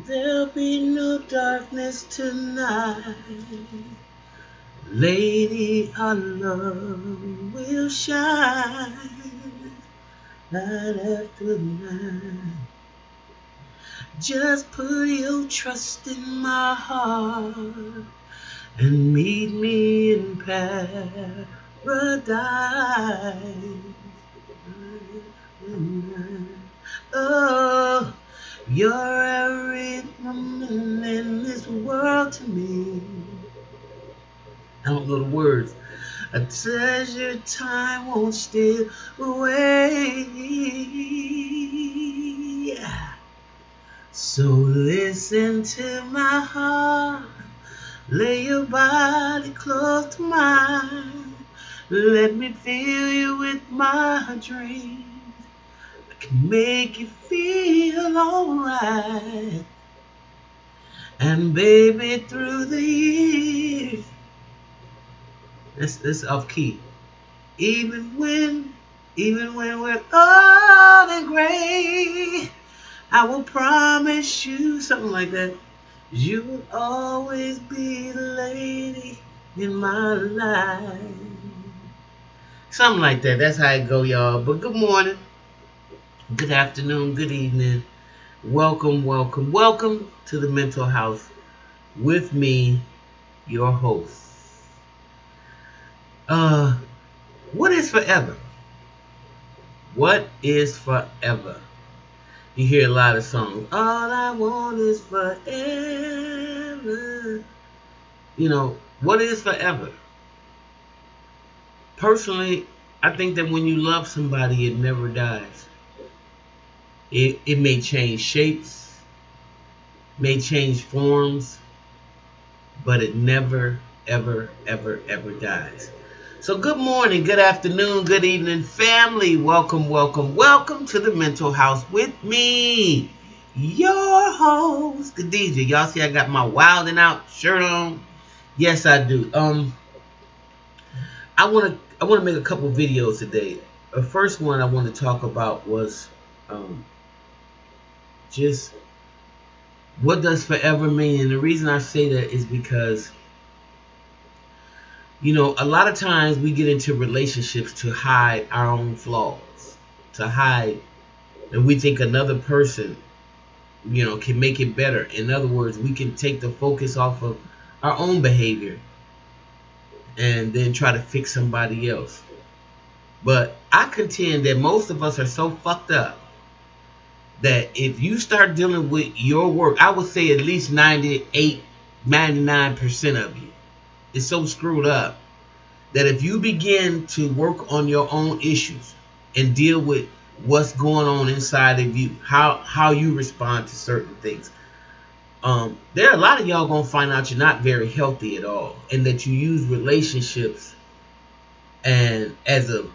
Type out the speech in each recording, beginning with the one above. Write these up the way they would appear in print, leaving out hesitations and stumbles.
There'll be no darkness tonight. Lady, our love will shine night after night. Just put your trust in my heart and meet me in paradise. Oh, you're every woman in this world to me. I don't know the words. A treasure time won't steal away. So listen to my heart. Lay your body close to mine. Let me fill you with my dreams. I can make you feel alright. And baby, through the years, this off key. Even when we're old and gray, I will promise you something like that. You will always be the lady in my life. Something like that. That's how it go, y'all. But good morning, good afternoon, good evening. Welcome to the Mental House with me, your host. What is forever? What is forever? You hear a lot of songs. All I want is forever. What is forever? Personally, I think that when you love somebody, it never dies. It may change shapes, may change forms, but it never, ever, ever, ever dies. So good morning, good afternoon, good evening, family. Welcome to the Mental House with me, your host, Khadija. Y'all see I got my wilding out shirt on? Yes, I do. I want to make a couple videos today. The first one I want to talk about was just what does forever mean? And the reason I say that is because a lot of times we get into relationships to hide our own flaws, and we think another person, can make it better. In other words, we can take the focus off of our own behavior and then try to fix somebody else. But I contend that most of us are so fucked up that if you start dealing with your work, I would say at least 98, 99% of you is so screwed up that if you begin to work on your own issues and deal with what's going on inside of you, how you respond to certain things, there are a lot of y'all gonna find out you're not very healthy at all, and that you use relationships and as a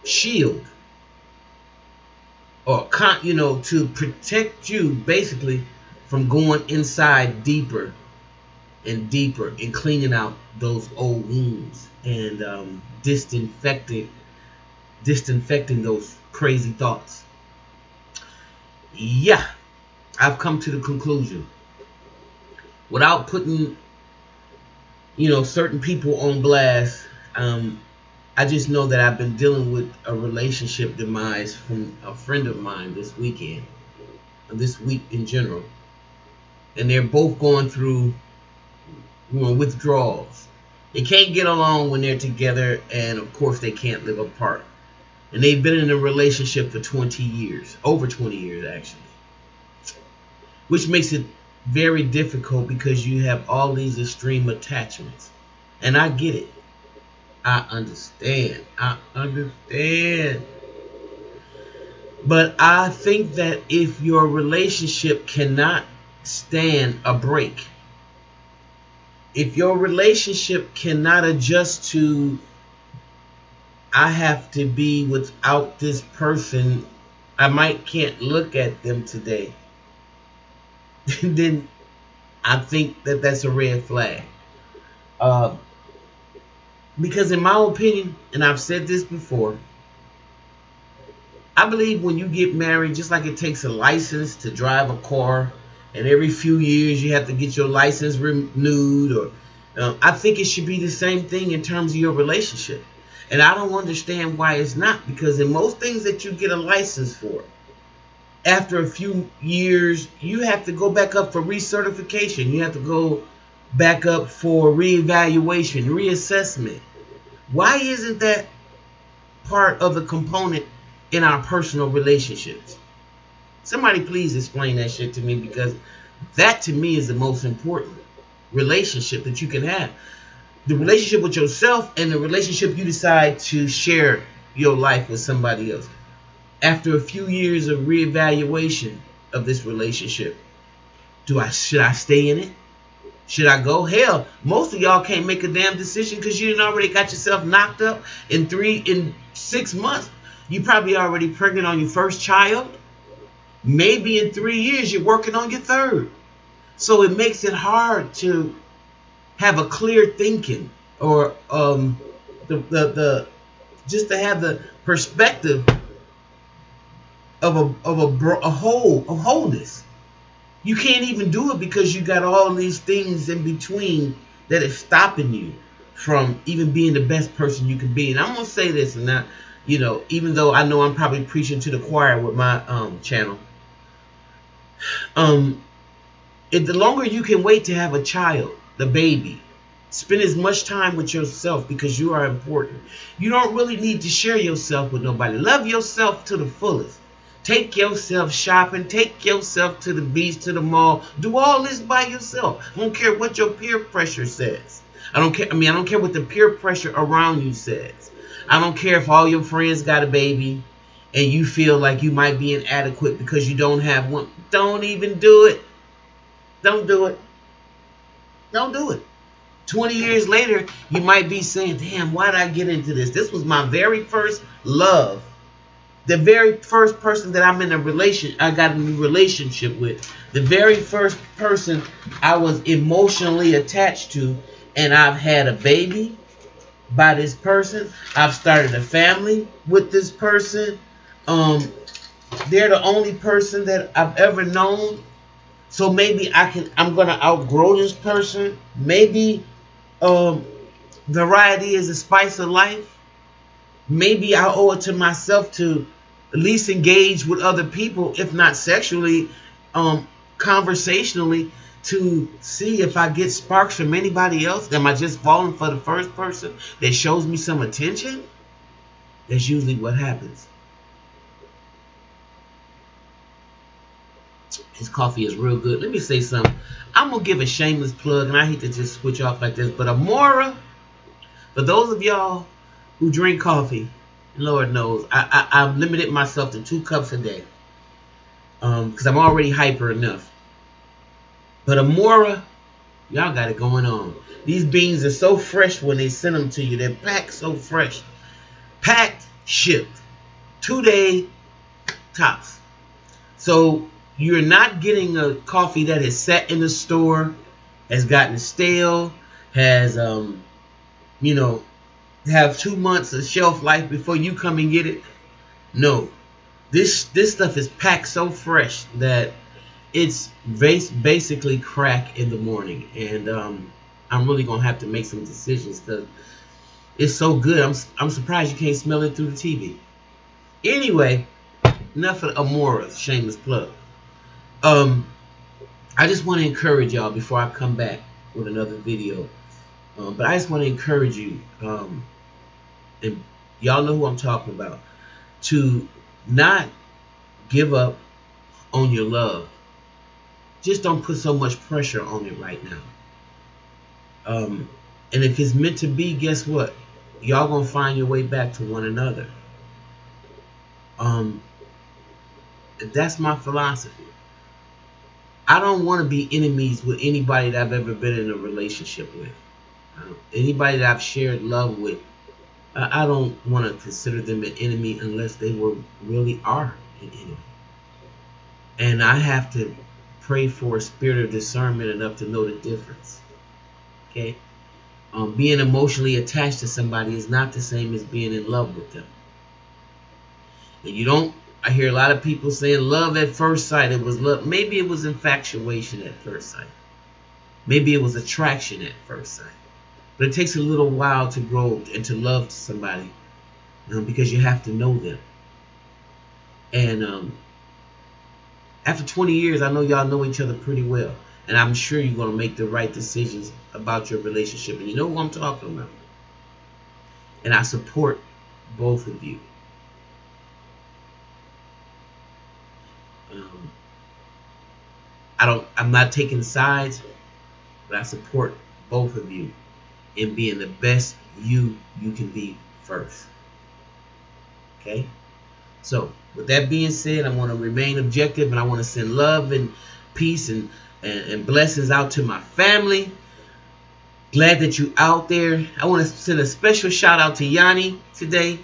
shield or to protect you basically from going inside deeper and deeper and cleaning out those old wounds and disinfecting those crazy thoughts. Yeah, I've come to the conclusion, without putting certain people on blast, I just know that I've been dealing with a relationship demise from a friend of mine this week in general, and they're both going through withdrawals. They can't get along when they're together, and of course they can't live apart. And they've been in a relationship for 20 years, over 20 years actually, which makes it very difficult because you have all these extreme attachments. And I get it. I understand. But I think that if your relationship cannot stand a break, if your relationship cannot adjust to, I have to be without this person, can't look at them today, then I think that that's a red flag. Because in my opinion, and I've said this before, I believe when you get married, just like it takes a license to drive a car and every few years you have to get your license renewed, or I think it should be the same thing in terms of your relationship. And I don't understand why it's not, because in most things that you get a license for, after a few years, you have to go back up for recertification. You have to go back up for reevaluation, reassessment. Why isn't that part of the component in our personal relationships? Somebody please explain that shit to me, because that to me is the most important relationship that you can have. The relationship with yourself and the relationship you decide to share your life with somebody else. After a few years of reevaluation of this relationship, should I stay in it? Should I go? Hell, most of y'all can't make a damn decision because you done already got yourself knocked up in 6 months. You probably already pregnant on your first child. Maybe in 3 years you're working on your third. So it makes it hard to have a clear thinking, or just to have the perspective of wholeness. You can't even do it because you got all these things in between that is stopping you from even being the best person you can be. And I'm gonna say this, and not, even though I know I'm probably preaching to the choir with my channel. If the longer you can wait to have a child, the baby, spend as much time with yourself, because you are important. You don't really need to share yourself with nobody. Love yourself to the fullest. Take yourself shopping. Take yourself to the beach, to the mall. Do all this by yourself. I don't care what your peer pressure says. I don't care what the peer pressure around you says. I don't care if all your friends got a baby and you feel like you might be inadequate because you don't have one. Don't even do it. Don't do it. Don't do it. 20 years later, you might be saying, damn, why did I get into this? This was my very first love. The very first person that I got in a relationship with. The very first person I was emotionally attached to. And I've had a baby by this person. I've started a family with this person. They're the only person that I've ever known. So maybe I'm going to outgrow this person. Maybe variety is the spice of life. Maybe I owe it to myself to at least engage with other people, if not sexually, conversationally, to see if I get sparks from anybody else. Am I just falling for the first person that shows me some attention? That's usually what happens. His coffee is real good. Let me say something. I'm going to give a shameless plug, and I hate to just switch off like this, but Amora, for those of y'all who drink coffee, Lord knows, I've limited myself to 2 cups a day, because I'm already hyper enough. But Amora, y'all got it going on. These beans are so fresh when they send them to you. They're packed so fresh. Packed, shipped. 2-day tops. So you're not getting a coffee that is sat in the store, has gotten stale, has, have 2 months of shelf life before you come and get it. No. This stuff is packed so fresh that it's basically crack in the morning. And I'm really going to have to make some decisions because it's so good. I'm surprised you can't smell it through the TV. Anyway, enough of Amora's shameless plug. I just want to encourage y'all before I come back with another video. But I just want to encourage you, and y'all know who I'm talking about, to not give up on your love. Just don't put so much pressure on it right now. And if it's meant to be, guess what? Y'all gonna find your way back to one another. That's my philosophy. I don't want to be enemies with anybody that I've ever been in a relationship with. Anybody that I've shared love with, I don't want to consider them an enemy unless they really are an enemy. And I have to pray for a spirit of discernment enough to know the difference. Okay? Being emotionally attached to somebody is not the same as being in love with them. And I hear a lot of people saying love at first sight. It was love. Maybe it was infatuation at first sight. Maybe it was attraction at first sight. But it takes a little while to grow and to love somebody, because you have to know them. And after 20 years, I know y'all know each other pretty well. And I'm sure you're going to make the right decisions about your relationship. And you know who I'm talking about. And I support both of you. I'm not taking sides, but I support both of you in being the best you can be first. Okay? So, with that being said, I want to remain objective, and I want to send love and peace and blessings out to my family. Glad that you out there. I want to send a special shout out to Yanni today.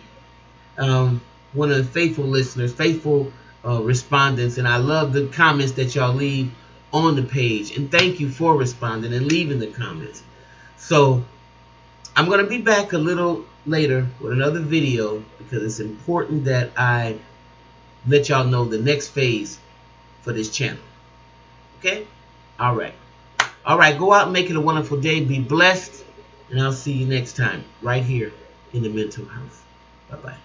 One of the faithful listeners, faithful respondents, and I love the comments that y'all leave on the page. And thank you for responding and leaving the comments. So I'm going to be back a little later with another video, because it's important that I let y'all know the next phase for this channel. Okay? All right. All right. Go out and make it a wonderful day. Be blessed. And I'll see you next time right here in the Mental House. Bye-bye.